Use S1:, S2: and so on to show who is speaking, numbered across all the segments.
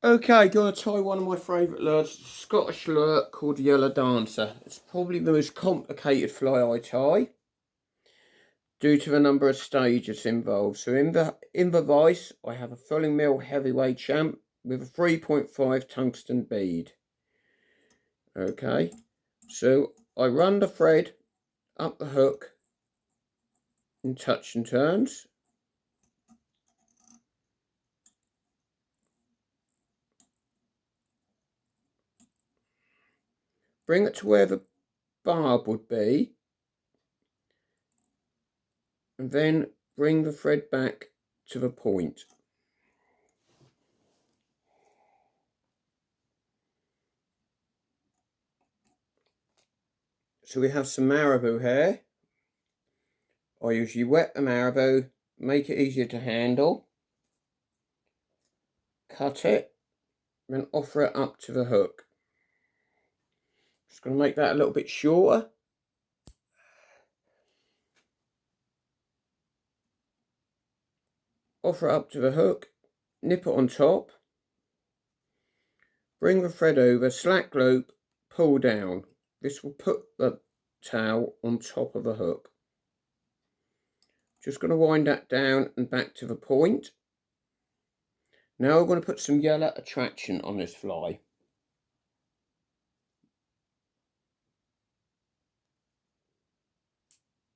S1: Okay, gonna try one of my favourite lures, Scottish lure called Yellow Dancer. It's probably the most complicated fly I tie due to the number of stages involved. So in the vise, I have a Fulling Mill heavyweight champ with a 3.5 tungsten bead. Okay, so I run the thread up the hook in touch and turns. Bring it to where the barb would be, and then bring the thread back to the point. So we have some marabou hair. I usually wet the marabou, make it easier to handle, cut it, then offer it up to the hook. Just going to make that a little bit shorter. Offer it up to the hook, nip it on top, bring the thread over, slack loop, pull down. This will put the towel on top of the hook. Just going to wind that down and back to the point. Now we're going to put some yellow attraction on this fly.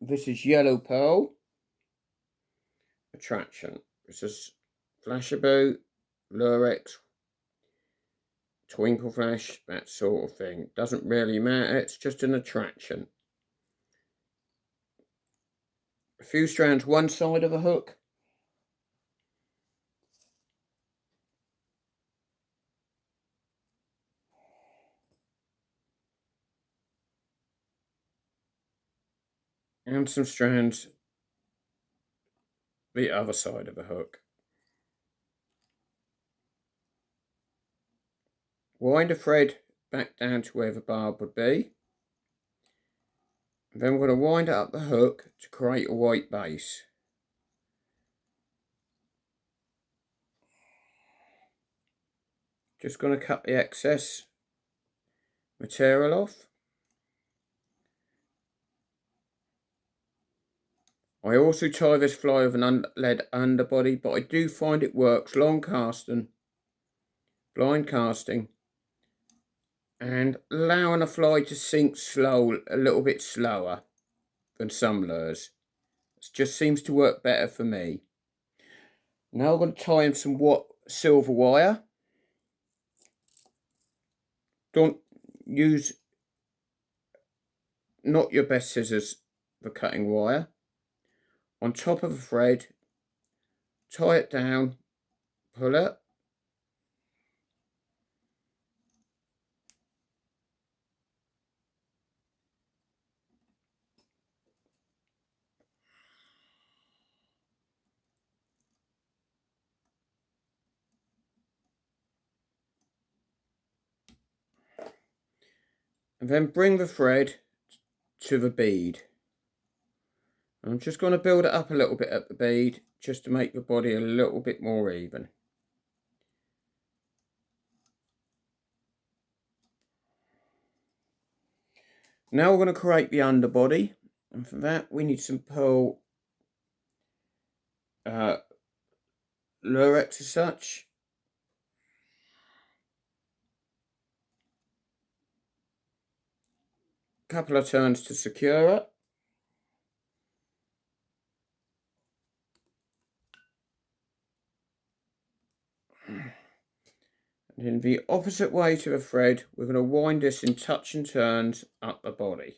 S1: This is Yellow Pearl Attraction. This is Flashabou, Lurex, Twinkle Flash, that sort of thing. Doesn't really matter, it's just an attraction. A few strands one side of a hook. And some strands the other side of the hook. Wind a thread back down to where the barb would be. And then we're going to wind it up the hook to create a white base. Just going to cut the excess material off. I also tie this fly with an lead underbody, but I do find it works long casting, blind casting, and allowing a fly to sink slow, a little bit slower than some lures. It just seems to work better for me. Now I'm going to tie in some silver wire. Don't use not your best scissors for cutting wire. On top of the thread, tie it down, pull it, and then bring the thread to the bead. I'm just going to build it up a little bit at the bead just to make the body a little bit more even. Now we're going to create the underbody, and for that we need some pearl lurex as such. Couple of turns to secure it. And in the opposite way to the thread, we're going to wind this in touch and turns up the body.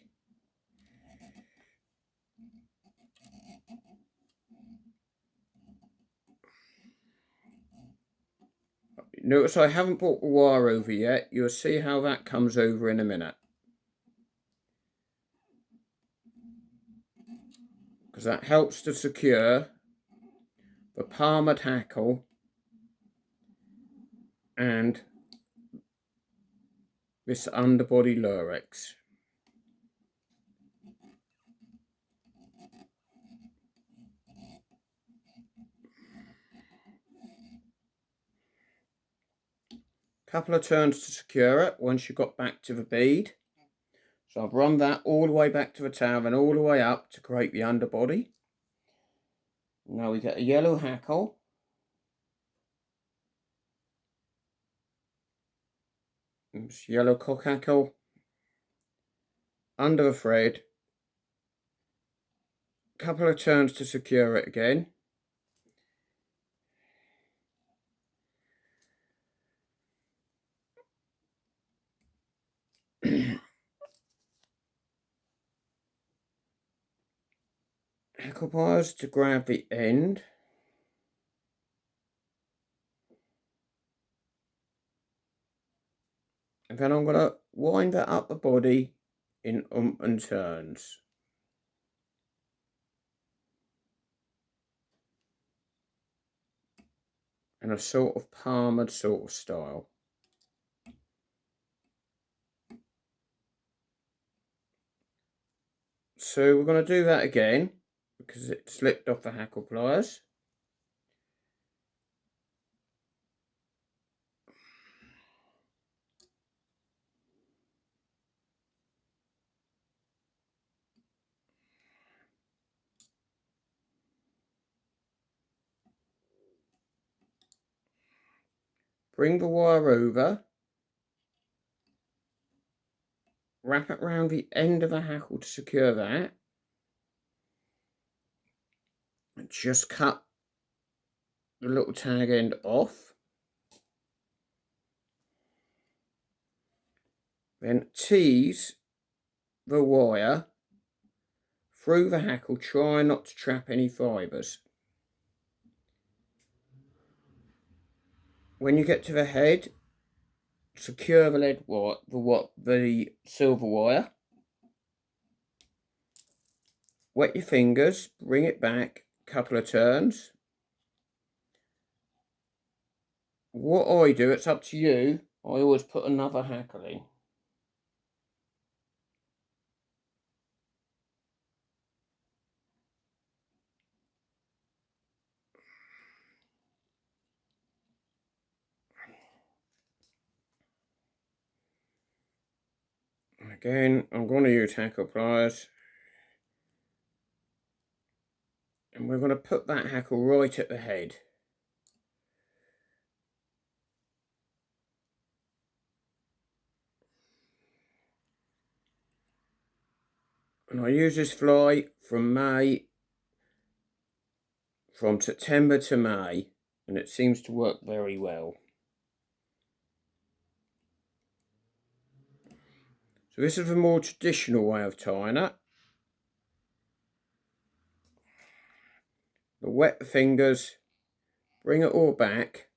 S1: Notice I haven't brought the wire over yet. You'll see how that comes over in a minute. Because that helps to secure the palmed hackle and this underbody lurex. Couple of turns to secure it once you've got back to the bead. So I've run that all the way back to the tail and all the way up to create the underbody. Now we get a yellow hackle. It's yellow cock hackle. Under the thread. Couple of turns to secure it again. Hackle pliers to grab the end. And then I'm going to wind that up the body in and turns. In a sort of palmed sort of style. So we're going to do that again because it slipped off the hackle pliers. Bring the wire over, wrap it around the end of the hackle to secure that, and just cut the little tag end off. Then tease the wire through the hackle, try not to trap any fibres. When you get to the head, secure the lead wire, the silver wire. Wet your fingers, bring it back a couple of turns. What I do, it's up to you, I always put another hackle in. Again, I'm going to use hackle pliers. And we're going to put that hackle right at the head. And I use this fly from September to May, and it seems to work very well. So this is a more traditional way of tying it. Wet the fingers, bring it all back,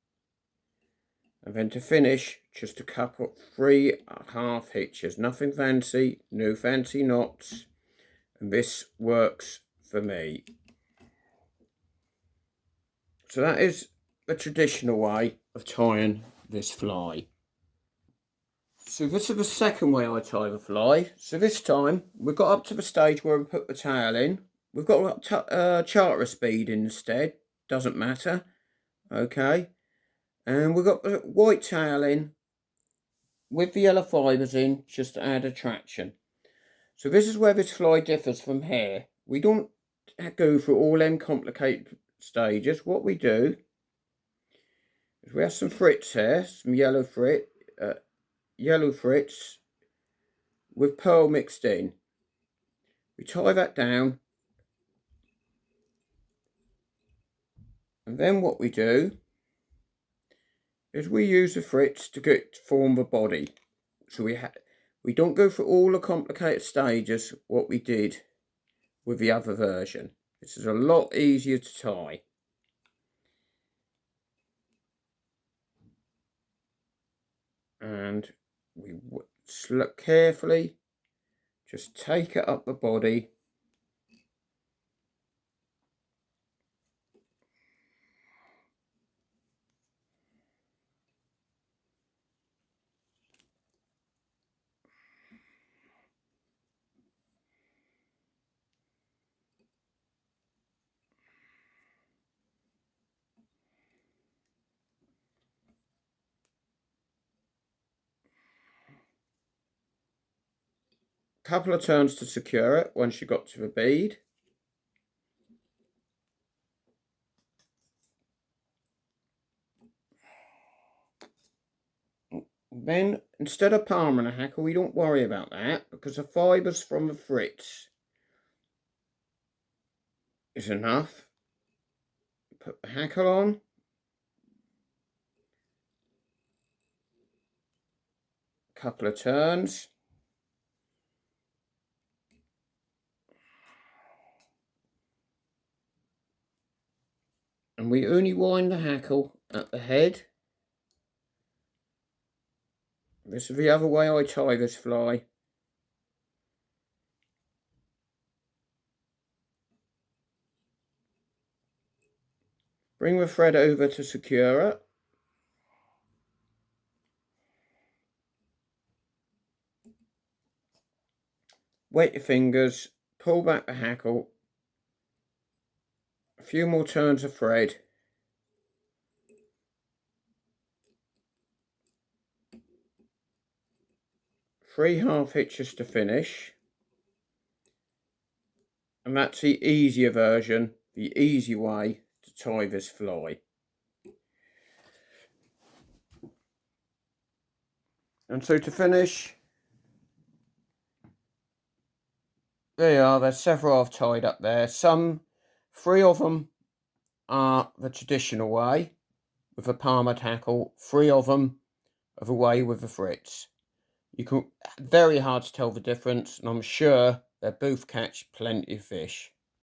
S1: and then to finish, just a couple, 3 half hitches. Nothing fancy, no fancy knots, and this works for me. So that is the traditional way of tying this fly. So this is the second way I tie the fly. So this time we've got up to the stage where we put the tail in. We've got charter speed instead, doesn't matter. Okay, and we've got the white tail in with the yellow fibres in just to add attraction. So this is where this fly differs from hair. We don't go through all them complicated stages. What we do is we have some frits here, some yellow frits with pearl mixed in. We tie that down, and then what we do is we use the frits to form the body. So we don't go through all the complicated stages what we did with the other version. This is a lot easier to tie. And we carefully just take it up the body. couple of turns to secure it once you got to the bead. Then, instead of palming a hackle, we don't worry about that because the fibres from the fritz is enough. Put the hackle on. Couple of turns. And we only wind the hackle at the head. This is the other way I tie this fly. Bring the thread over to secure it. Wet your fingers, pull back the hackle. A few more turns of thread. Three half hitches to finish. And that's the easier version, the easy way to tie this fly. And so to finish, there you are, there's several I've tied up there. Three of them are the traditional way with a palmer tackle. Three of them are the way with the fritz. You can, very hard to tell the difference, and I'm sure they both catch plenty of fish.